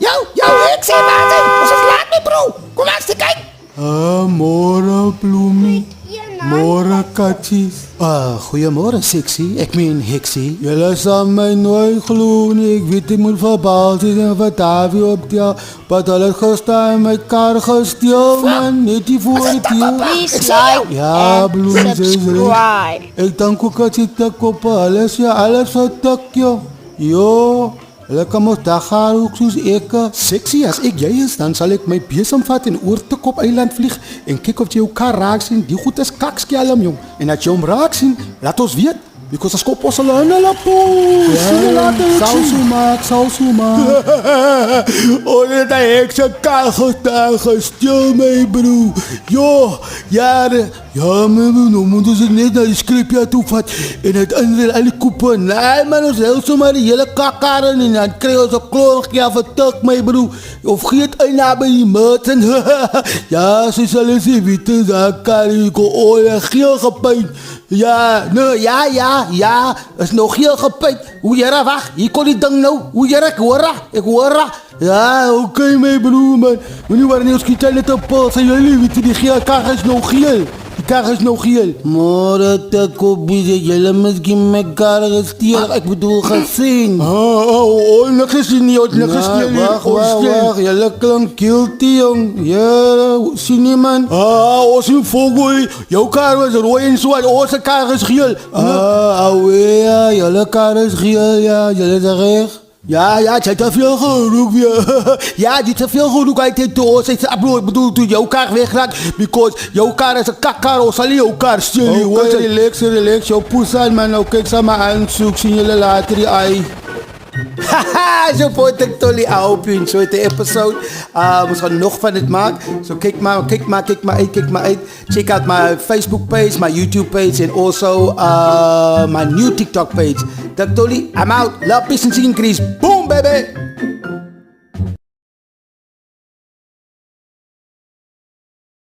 Ek sê water. Ons is laat my bro. Kom aan, sê kyk. Môre Bloemie. Môre katjies. Goeiemôre seksie. Ek meen heksie. Julle sal my nooit glo nie. Ek weet ek moet verbaal wees en wat Davie op die wat hulle gestaan in my kar gesteel man. Net die voor die deur. Please like Ja, and Bloemie sê subscribe. ek dink ook dat jy tik op alles ja, alles wat tik joh. Jo. Hulle kan mos dag gaan ook soos ek. Seksie, as ek jy is, dan sal ek my besem vat en oor te Kop Eiland vlieg en kyk of jy jou kar raak sien. Die goed is kakskelm jong. En as jy hom raak sien, laat ons weet. Because as kop ons hulle in hulle poes. Sal so maak. Net ek se kar gestaan gesteel my bro. Jo, ja, my bro, nou moet ons net na die skripja toe vat en het ander al die koepe. Nee man, ons hel sommer die hele kakkar in en dan kry ons 'n klonkie af 'n tik my bro. Of geet uit na by die merten. Ja, so sal ons sê, weet jy, daar kan ek al geel gepaint. Ja, nee, ja, is nog heel gepyt. Hoe jare wag, hier kon die ding nou. Hoe jare, ek hoor. Ja, okay my broer man. Moenie waar nie ons skiet net op pos. Jy weet die geel kar is nog geel. Die kar is nog geel. Maar dat kom bietjie julle miskien my kar gesteel. Ek bedoel gesien. Niks is nie, niks is nie. Wag, julle klink guilty jong. Ja, sien nie man. Ons is volgooi. Jou kar was rooi en swart. Ons kar is geel. Ja, julle kar is geel, ja, julle is reg. Ja, jy het te veel geroek weer. Ja, jy het te veel geroek uit het toe. Ons het ek bedoel toe jou kar wegraak because jou kar is 'n kakkar. Ons sal nie jou kar steel nie. Okay, relax. Jou poesan man, nou kyk sa my aansoek sien julle later die ai. Haha, so poot ek tolly op in so 'n episode. Ons gaan nog van dit maak. So kyk maar uit. Check out my Facebook page, my YouTube page and also my new TikTok page. Tolly, I'm out. Love, peace and increase. Boom, baby.